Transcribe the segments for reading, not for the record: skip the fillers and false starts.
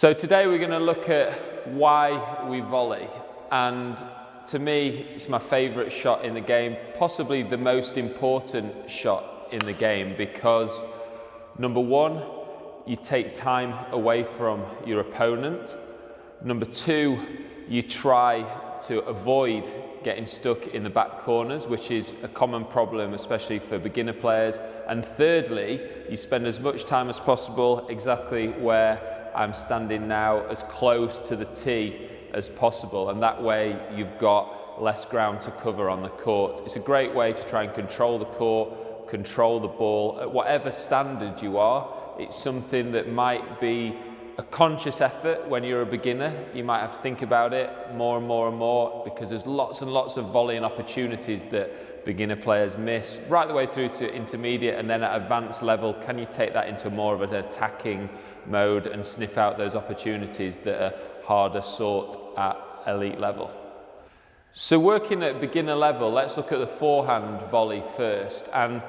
So today we're going to look at why we volley, and to me it's my favourite shot in the game, possibly the most important shot in the game, because number one, you take time away from your opponent. Number two, you try to avoid getting stuck in the back corners, which is a common problem, especially for beginner players. And thirdly, you spend as much time as possible exactly where I'm standing now, as close to the tee as possible, and that way you've got less ground to cover on the court. It's a great way to try and control the court, control the ball at whatever standard you are. It's something that might be a conscious effort when you're a beginner. You might have to think about it more and more and more, because there's lots and lots of volleying opportunities that beginner players miss, right the way through to intermediate, and then at advanced level, can you take that into more of an attacking mode and sniff out those opportunities that are harder sought at elite level. So working at beginner level, let's look at the forehand volley first. And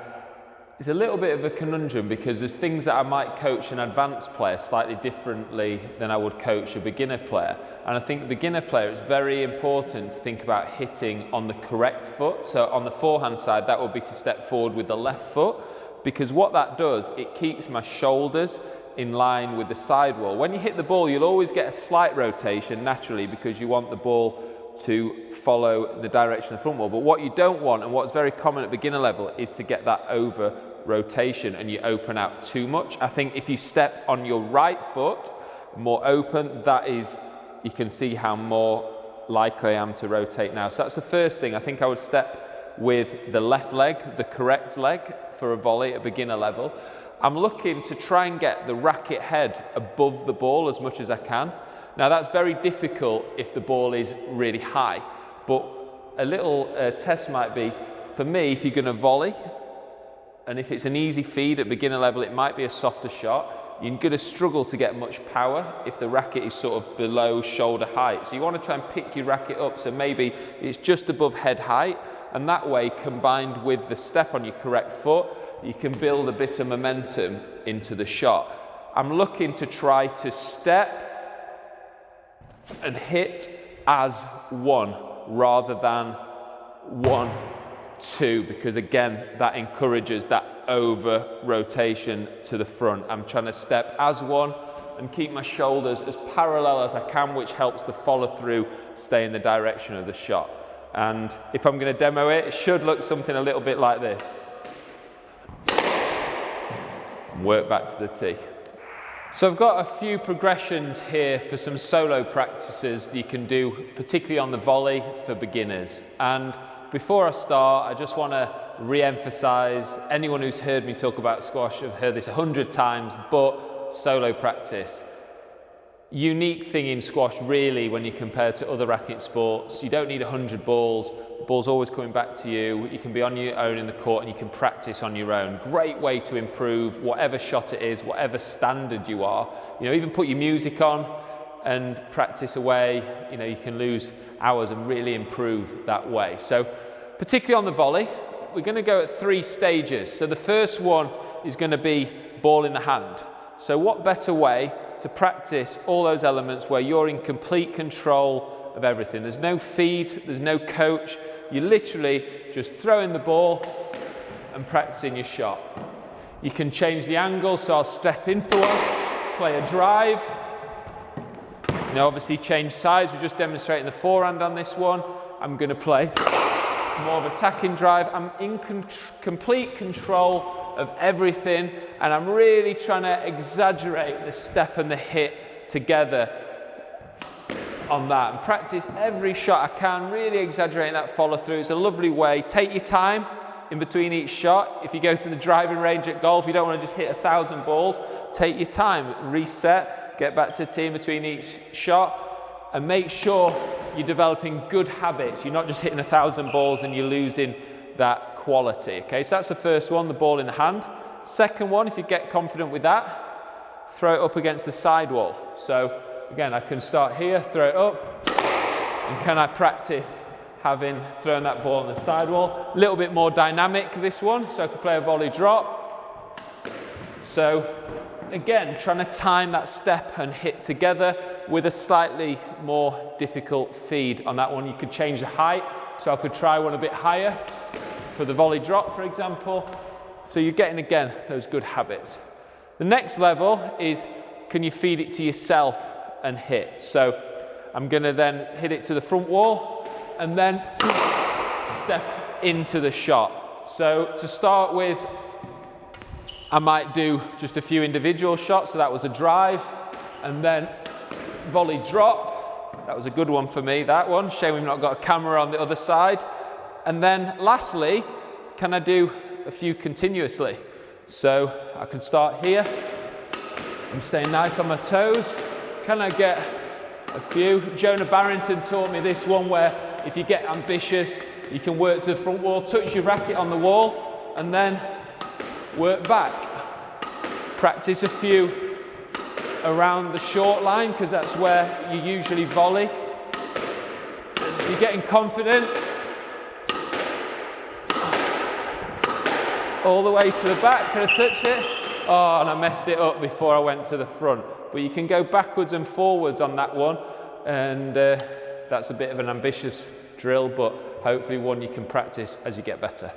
it's a little bit of a conundrum, because there's things that I might coach an advanced player slightly differently than I would coach a beginner player. And I think the beginner player, it's very important to think about hitting on the correct foot. So on the forehand side, that would be to step forward with the left foot, because what that does, it keeps my shoulders in line with the sidewall. When you hit the ball, you'll always get a slight rotation naturally, because you want the ball to follow the direction of the front wall. But what you don't want, and what's very common at beginner level, is to get that over rotation and you open out too much. I think if you step on your right foot more open, that is, you can see how more likely I am to rotate now. So that's the first thing. I think I would step with the left leg, the correct leg for a volley at beginner level. I'm looking to try and get the racket head above the ball as much as I can. Now that's very difficult if the ball is really high, but a little test might be, for me, if you're going to volley, and if it's an easy feed at beginner level, it might be a softer shot. You're going to struggle to get much power if the racket is sort of below shoulder height. So you want to try and pick your racket up, so maybe it's just above head height, and that way, combined with the step on your correct foot, you can build a bit of momentum into the shot. I'm looking to try to step and hit as one rather than 1, 2, because again, that encourages that over rotation to the front. I'm trying to step as one and keep my shoulders as parallel as I can, which helps the follow through stay in the direction of the shot. And if I'm going to demo it, it should look something a little bit like this. Work back to the tee. So I've got a few progressions here for some solo practices that you can do, particularly on the volley for beginners. And before I start, I just want to re-emphasize, anyone who's heard me talk about squash have heard this 100 times, but solo practice. Unique thing in squash really when you compare to other racket sports, you don't need 100 balls. The ball's always coming back to you. You can be on your own in the court and you can practice on your own. Great way to improve whatever shot it is, whatever standard you are. You know, even put your music on and practice away. You know, you can lose hours and really improve that way. So particularly on the volley, we're going to go at 3 stages. So the first one is going to be ball in the hand. So what better way to practice all those elements where you're in complete control of everything. There's no feed, there's no coach. You literally just throw in the ball and practicing your shot. You can change the angle, so I'll step into one, play a drive. You know, obviously change sides. We're just demonstrating the forehand on this one. I'm going to play more of attacking drive. I'm in complete control of everything, and I'm really trying to exaggerate the step and the hit together on that, and practice every shot I can, really exaggerating that follow through. It's a lovely way. Take your time in between each shot. If you go to the driving range at golf, you don't want to just hit 1,000 balls. Take your time, reset, get back to the tee in between each shot, and make sure you're developing good habits. You're not just hitting 1,000 balls and you're losing that quality. Okay, so that's the first one, the ball in the hand. Second one, if you get confident with that, throw it up against the sidewall. So again, I can start here, throw it up, and can I practice having thrown that ball on the sidewall? A little bit more dynamic, this one, so I can play a volley drop. So again, trying to time that step and hit together with a slightly more difficult feed on that one. You could change the height, so I could try one a bit higher for the volley drop, for example. So you're getting, again, those good habits. The next level is, can you feed it to yourself and hit? So I'm going to then hit it to the front wall and then step into the shot. So to start with, I might do just a few individual shots. So that was a drive, and then volley drop. That was a good one for me, that one. Shame we've not got a camera on the other side. And then lastly, can I do a few continuously? So I can start here. I'm staying nice on my toes. Can I get a few? Jonah Barrington taught me this one where if you get ambitious, you can work to the front wall, touch your racket on the wall, and then work back. Practice a few around the short line, because that's where you usually volley. If you're getting confident, all the way to the back. Can I touch it? Oh, and I messed it up before I went to the front. But you can go backwards and forwards on that one, and that's a bit of an ambitious drill, but hopefully one you can practice as you get better.